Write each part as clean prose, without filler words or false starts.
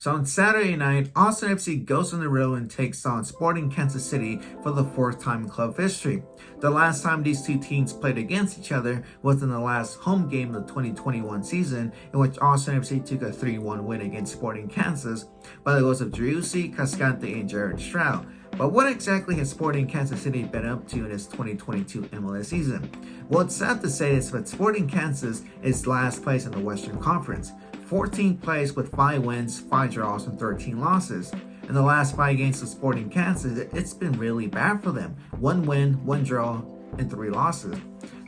So on Saturday night, Austin FC goes on the road and takes on Sporting Kansas City for the fourth time in club history. The last time these two teams played against each other was in the last home game of the 2021 season, in which Austin FC took a 3-1 win against Sporting Kansas by the goals of Driussi, Cascante, and Jared Stroud. But what exactly has Sporting Kansas City been up to in this 2022 MLS season? Well, it's sad to say this, but Sporting Kansas is last place in the Western Conference. 14 plays with 5 wins, 5 draws, and 13 losses. In the last 5 games of Sporting Kansas, it's been really bad for them. 1 win, 1 draw, and 3 losses.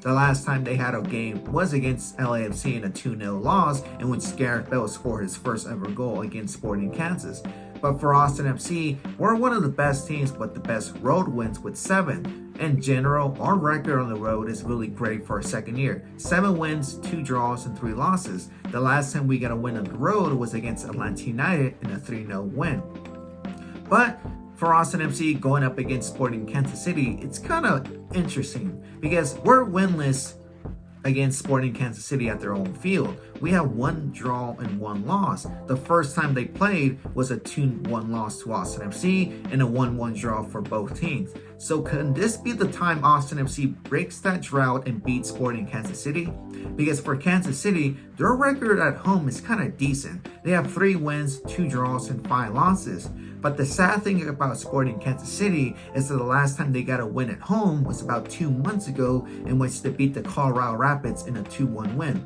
The last time they had a game was against LAFC in a 2-0 loss, in which Gareth Bale scored his first ever goal against Sporting Kansas. But for Austin FC, we're one of the best teams with the best road wins with 7. In general, our record on the road is really great for our second year. 7 wins, 2 draws, and 3 losses. The last time we got a win on the road was against Atlanta United in a 3-0 win. But for Austin FC going up against Sporting Kansas City, it's kind of interesting because we're winless against Sporting Kansas City at their own field. We have 1 draw and 1 loss. The first time they played was a 2-1 loss to Austin FC and a 1-1 draw for both teams. So can this be the time Austin FC breaks that drought and beats Sporting Kansas City? Because for Kansas City, their record at home is kind of decent. They have 3 wins, 2 draws, and 5 losses. But the sad thing about Sporting Kansas City is that the last time they got a win at home was about 2 months ago, in which they beat the Colorado Rapids in a 2-1 win.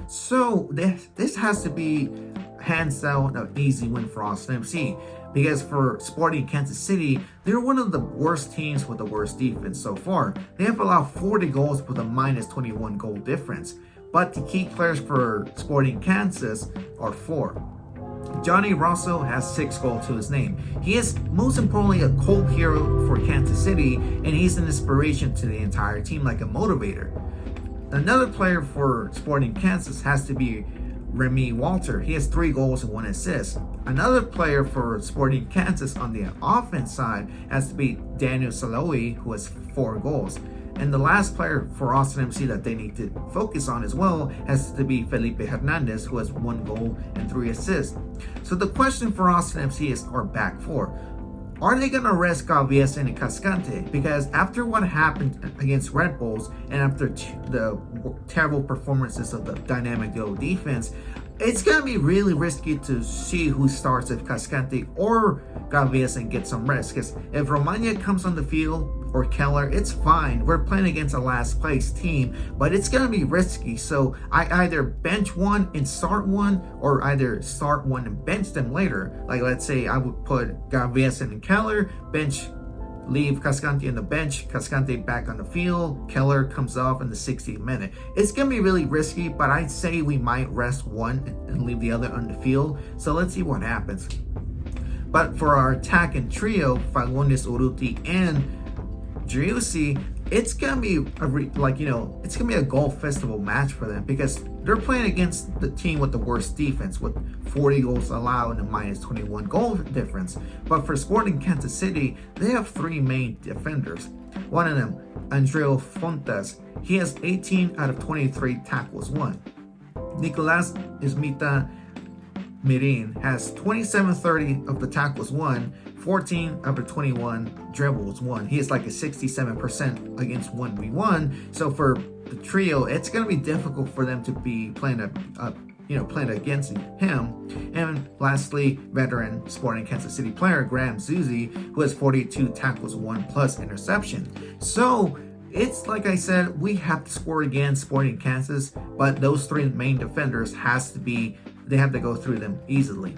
So this has to be hands down an easy win for Austin FC. Because for Sporting Kansas City, they're one of the worst teams with the worst defense so far. They have allowed 40 goals with a minus 21 goal difference. But the key players for Sporting Kansas are 4. Johnny Rosso has 6 goals to his name. He is most importantly a cult hero for Kansas City, and he's an inspiration to the entire team, like a motivator. Another player for Sporting Kansas has to be Remy Walter. He has 3 goals and 1 assist. Another player for Sporting Kansas on the offense side has to be Daniel Saloui, who has 4 goals. And the last player for Austin FC that they need to focus on as well has to be Felipe Hernandez, who has 1 goal and 3 assists. So the question for Austin FC is our back 4. Are they going to rest Galvez and Cascante? Because after what happened against Red Bulls and after the terrible performances of the dynamic duo defense, it's going to be really risky to see who starts if Cascante or Galvez and get some rest. Because if Romagna comes on the field or Keller, it's fine. We're playing against a last place team, but it's going to be risky. So I either bench one and start one, or either start one and bench them later. Like let's say I would put Galvez and Keller, bench, leave Cascante on the bench, Cascante back on the field, Keller comes off in the 60th minute. It's going to be really risky, but I'd say we might rest one and leave the other on the field. So let's see what happens. But for our attacking trio, Fagundes, Urruti, and Driussi, it's gonna be it's gonna be a goal festival match for them because they're playing against the team with the worst defense with 40 goals allowed and a minus 21 goal difference. But for Sporting Kansas City, they have 3 main defenders. One of them, Andreu Fontes, he has 18 out of 23 tackles won. Nicolas Ismita Mirin has 27-30 of the tackles won, 14 out of 21 dribbles won. He is like a 67% against 1v1. So for the trio, it's going to be difficult for them to be playing playing against him. And lastly, veteran Sporting Kansas City player Graham Zuzi, who has 42 tackles, 1 plus interception. So it's like I said, we have to score against Sporting Kansas, but those 3 main defenders they have to go through them easily.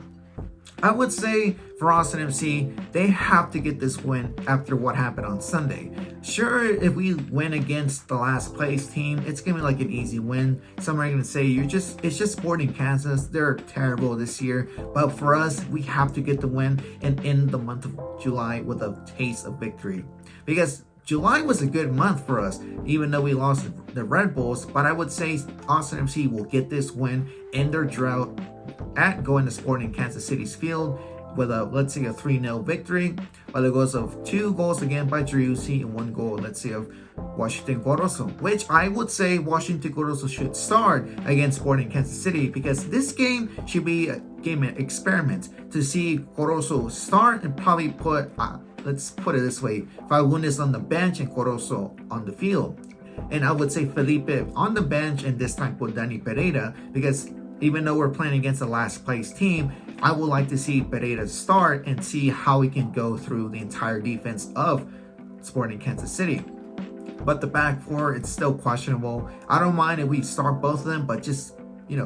I would say for Austin FC, they have to get this win after what happened on Sunday. Sure, if we win against the last place team, it's going to be like an easy win. Some are going to say it's just Sporting Kansas. They're terrible this year. But for us, we have to get the win and end the month of July with a taste of victory. Because July was a good month for us, even though we lost the Red Bulls. But I would say Austin FC will get this win, end their drought at going to Sporting Kansas City's field with a, let's say, a 3-0 victory by the goals of 2 goals again by Driussi and 1 goal, let's say, of Washington Corozo, which I would say Washington Corozo should start against Sporting Kansas City because this game should be game experiment to see Corozo start and probably put, let's put it this way, Fagundes on the bench and Corozo on the field. And I would say Felipe on the bench and this time put Danny Pereira, because even though we're playing against the last place team, I would like to see Pereira start and see how he can go through the entire defense of Sporting Kansas City. But the back four, it's still questionable. I don't mind if we start both of them, but just,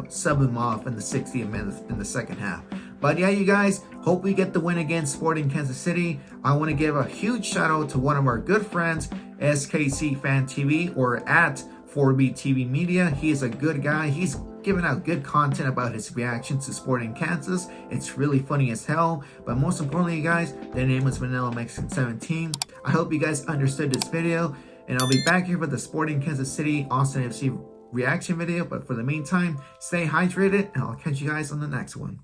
sub them off in the 60th minute in the second half. But yeah, you guys, hope we get the win against Sporting Kansas City. I want to give a huge shout out to one of our good friends, SKC Fan TV, or at 4B TV Media. He is a good guy. He's giving out good content about his reactions to Sporting Kansas. It's really funny as hell. But most importantly, you guys, their name is Vanilla Mexican 17. I hope you guys understood this video, and I'll be back here for the Sporting Kansas City Austin FC reaction video. But for the meantime, stay hydrated, and I'll catch you guys on the next one.